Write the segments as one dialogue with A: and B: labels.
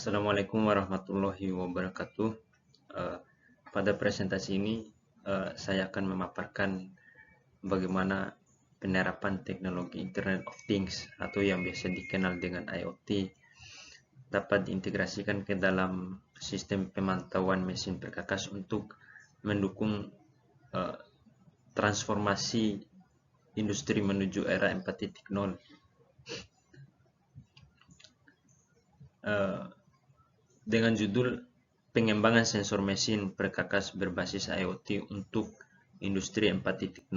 A: Assalamualaikum warahmatullahi wabarakatuh. Eh, Pada presentasi ini saya akan memaparkan bagaimana penerapan teknologi Internet of Things atau yang biasa dikenal dengan IoT dapat diintegrasikan ke dalam sistem pemantauan mesin perkakas untuk mendukung eh, transformasi industri menuju era 4.0. Eh, dengan judul pengembangan sensor mesin perkakas berbasis IoT untuk industri 4.0.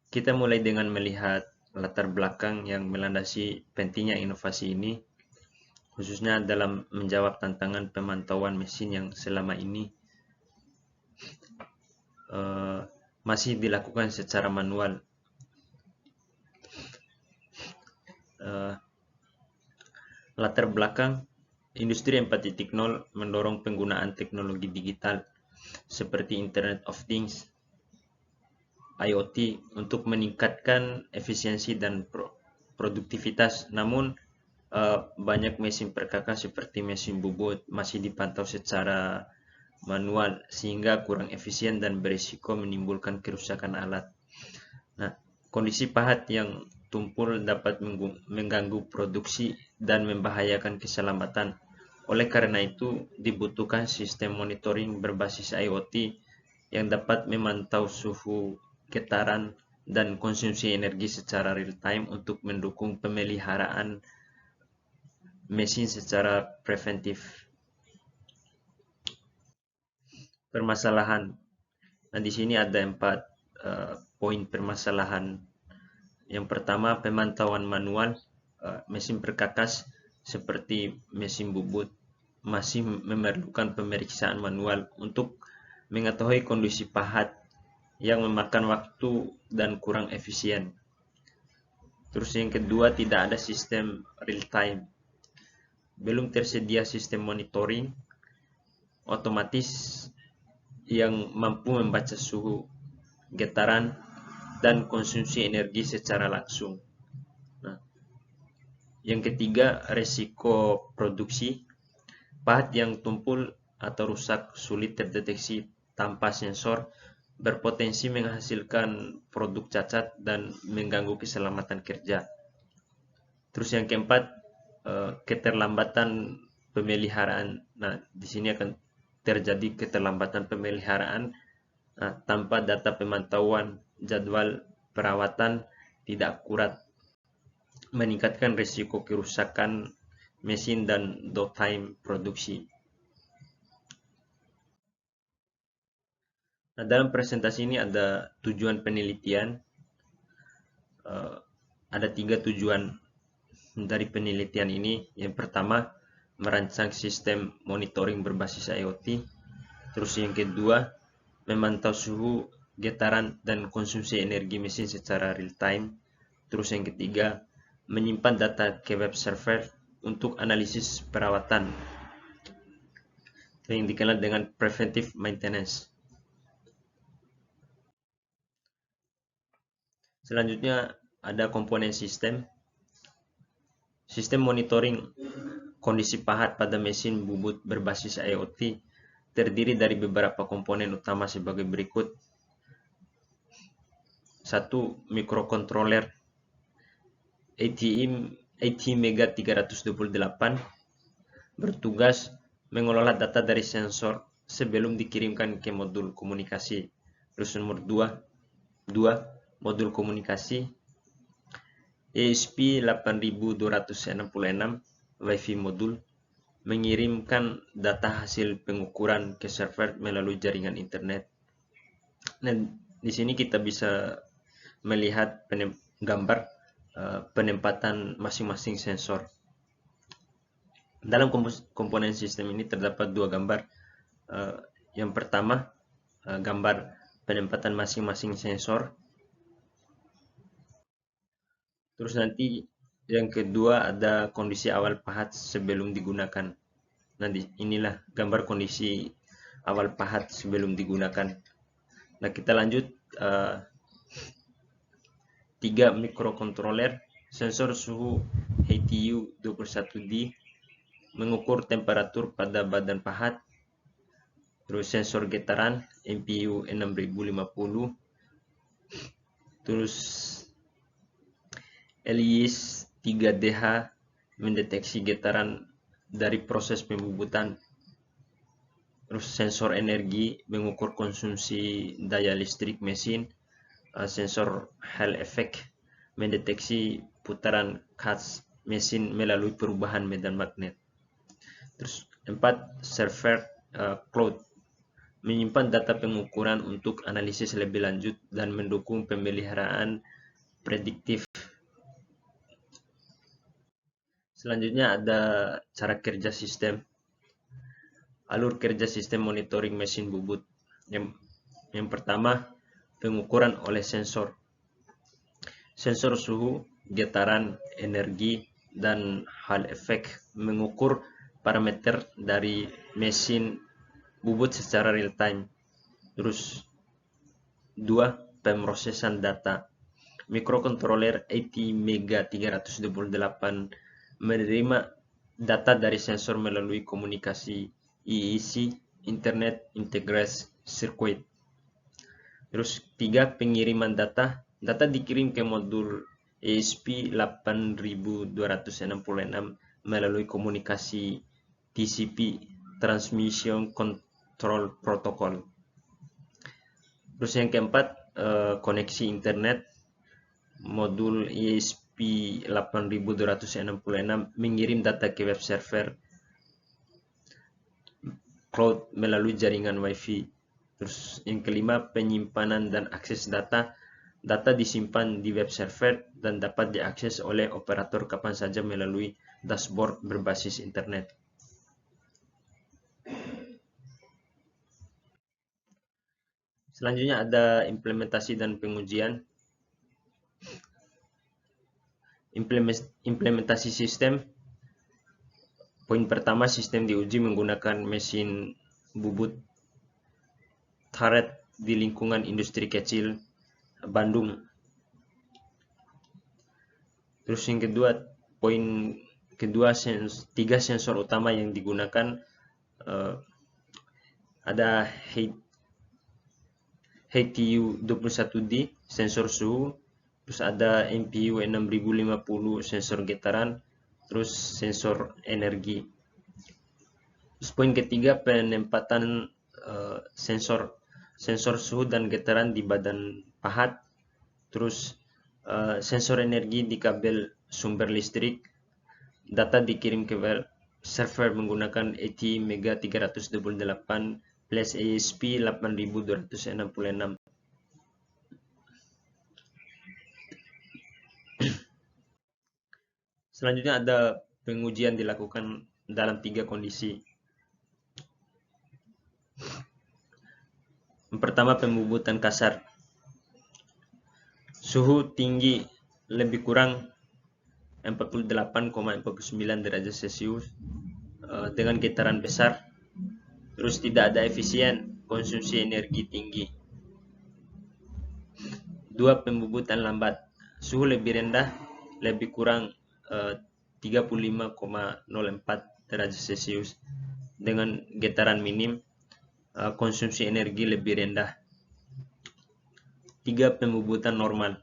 A: Kita mulai dengan melihat latar belakang yang melandasi pentingnya inovasi ini, khususnya dalam menjawab tantangan pemantauan mesin yang selama ini masih dilakukan secara manual. Latar belakang industri 4.0 mendorong penggunaan teknologi digital seperti Internet of Things, IoT untuk meningkatkan efisiensi dan produktivitas. Namun banyak mesin perkakas seperti mesin bubut masih dipantau secara manual sehingga kurang efisien dan berisiko menimbulkan kerusakan alat. Nah, kondisi pahat yang tumpul dapat mengganggu produksi dan membahayakan keselamatan. Oleh karena itu, dibutuhkan sistem monitoring berbasis IoT yang dapat memantau suhu, getaran, dan konsumsi energi secara real-time untuk mendukung pemeliharaan mesin secara preventif. Permasalahan. Nah, di sini ada 4 poin permasalahan. Yang pertama, pemantauan manual. Mesin perkakas seperti mesin bubut masih memerlukan pemeriksaan manual untuk mengetahui kondisi pahat yang memakan waktu dan kurang efisien. Terus yang kedua, tidak ada sistem real time. Belum tersedia sistem monitoring otomatis yang mampu membaca suhu, getaran, dan konsumsi energi secara langsung. Nah, yang ketiga, resiko produksi. Pahat yang tumpul atau rusak sulit terdeteksi tanpa sensor, berpotensi menghasilkan produk cacat dan mengganggu keselamatan kerja. Terus yang keempat, keterlambatan pemeliharaan. Nah, di sini akan terjadi keterlambatan pemeliharaan tanpa data pemantauan, jadwal perawatan tidak akurat, meningkatkan risiko kerusakan mesin dan downtime produksi. Nah, dalam presentasi ini ada tujuan penelitian. Ada 3 tujuan dari penelitian ini. Yang pertama, merancang sistem monitoring berbasis IoT. Terus yang kedua, memantau suhu, getaran, dan konsumsi energi mesin secara real time. Terus yang ketiga, menyimpan data ke web server untuk analisis perawatan yang dikenal dengan preventive maintenance. Selanjutnya ada komponen sistem. Sistem monitoring kondisi pahat pada mesin bubut berbasis IoT terdiri dari beberapa komponen utama sebagai berikut. 1. Microcontroller ATmega328 bertugas mengelola data dari sensor sebelum dikirimkan ke modul komunikasi. Terus nomor 2, modul komunikasi ESP8266 Wi-Fi modul mengirimkan data hasil pengukuran ke server melalui jaringan internet. Nah, di sini kita bisa melihat gambar penempatan masing-masing sensor. Dalam komponen sistem ini terdapat 2 gambar. Yang pertama, gambar penempatan masing-masing sensor. Terus nanti yang kedua ada kondisi awal pahat sebelum digunakan. Nah, inilah gambar kondisi awal pahat sebelum digunakan. Nah, kita lanjut 3 mikrokontroler, sensor suhu HTU 21D, mengukur temperatur pada badan pahat, terus sensor getaran MPU 6050, terus LIS 3DH mendeteksi getaran dari proses pembubutan, terus sensor energi mengukur konsumsi daya listrik mesin, sensor Hall effect mendeteksi putaran kas mesin melalui perubahan medan magnet. Terus 4 server cloud menyimpan data pengukuran untuk analisis lebih lanjut dan mendukung pemeliharaan prediktif. Selanjutnya ada cara kerja sistem. Alur kerja sistem monitoring mesin bubut. Yang pertama, pengukuran oleh sensor. Sensor suhu, getaran, energi, dan Hall effect mengukur parameter dari mesin bubut secara real time. Terus 2. Pemrosesan data. Mikrokontroler ATmega328 menerima data dari sensor melalui komunikasi EEC, Internet Integrated Circuit. Terus 3. Pengiriman data. Data dikirim ke modul ESP8266 melalui komunikasi TCP, Transmission Control Protocol. Terus yang keempat, koneksi internet. Modul ESP8266 mengirim data ke web server cloud melalui jaringan Wi-Fi. Terus yang kelima, penyimpanan dan akses data. Data disimpan di web server dan dapat diakses oleh operator kapan saja melalui dashboard berbasis internet. Selanjutnya ada implementasi dan pengujian. Implementasi sistem. Poin pertama, sistem diuji menggunakan mesin bubut turret di lingkungan industri kecil Bandung. Terus yang kedua, poin kedua, 3 sensor utama yang digunakan, ada HTU 21D sensor suhu, terus ada MPU 6050 sensor getaran, terus sensor energi. Terus poin ketiga, penempatan sensor suhu dan getaran di badan pahat, terus sensor energi di kabel sumber listrik. Data dikirim ke server menggunakan ATmega328 plus ESP8266. Selanjutnya ada pengujian dilakukan dalam 3 kondisi. Yang pertama, pembubutan kasar. Suhu tinggi lebih kurang 48,49 derajat Celcius dengan getaran besar. Terus tidak ada efisien, konsumsi energi tinggi. 2. Pembubutan lambat. Suhu lebih rendah, lebih kurang 35,04 derajat Celcius dengan getaran minim, konsumsi energi lebih rendah. 3. Pembubutan normal.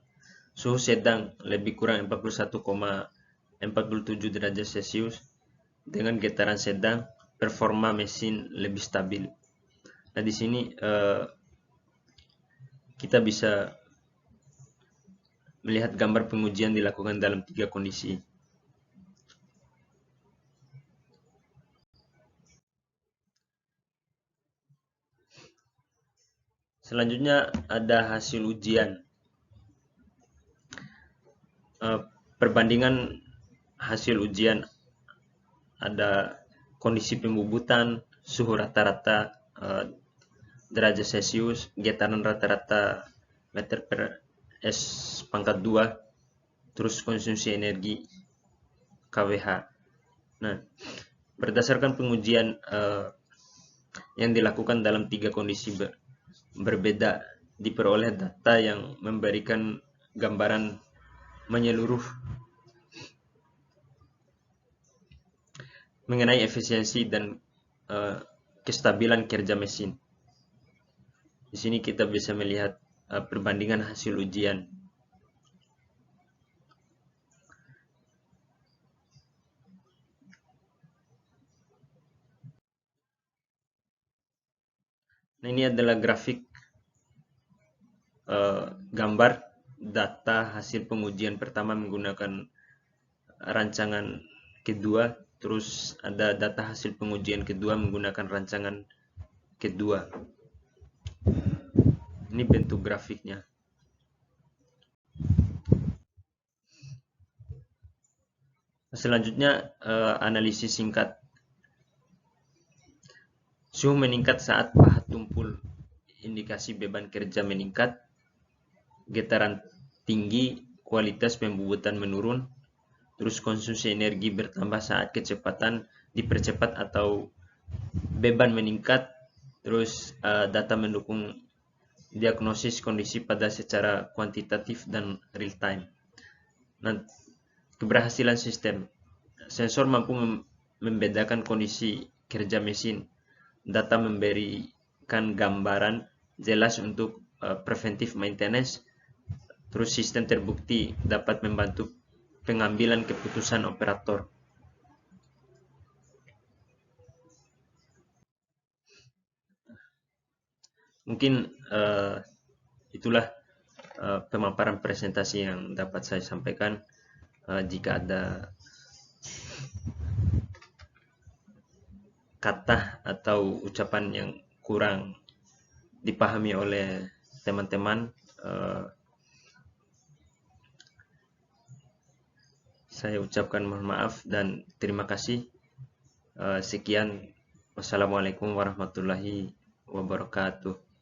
A: Suhu sedang, lebih kurang 41,47 derajat Celcius dengan getaran sedang, performa mesin lebih stabil. Nah, di sini kita bisa melihat gambar pengujian dilakukan dalam 3 kondisi. Selanjutnya ada hasil ujian. Perbandingan hasil ujian, ada kondisi pembubutan, suhu rata-rata derajat Celcius, getaran rata-rata meter per S⁻², terus konsumsi energi kWh. Nah, berdasarkan pengujian yang dilakukan dalam 3 kondisi berbeda, diperoleh data yang memberikan gambaran menyeluruh mengenai efisiensi dan kestabilan kerja mesin. Di sini kita bisa melihat perbandingan hasil ujian. Nah, ini adalah grafik gambar data hasil pengujian pertama menggunakan rancangan kedua, terus ada data hasil pengujian kedua menggunakan rancangan kedua. Ini bentuk grafiknya. Selanjutnya analisis singkat. Suhu meningkat saat pahat tumpul, indikasi beban kerja meningkat, getaran tinggi, kualitas pembubutan menurun, terus konsumsi energi bertambah saat kecepatan dipercepat atau beban meningkat, terus data mendukung diagnosis kondisi pada secara kuantitatif dan real time. Nah, keberhasilan sistem. Sensor mampu membedakan kondisi kerja mesin. Data memberikan gambaran jelas untuk preventive maintenance. Terus sistem terbukti dapat membantu pengambilan keputusan operator. Mungkin itulah pemaparan presentasi yang dapat saya sampaikan. Jika ada kata atau ucapan yang kurang dipahami oleh teman-teman, saya ucapkan mohon maaf dan terima kasih. Sekian, wassalamualaikum warahmatullahi wabarakatuh.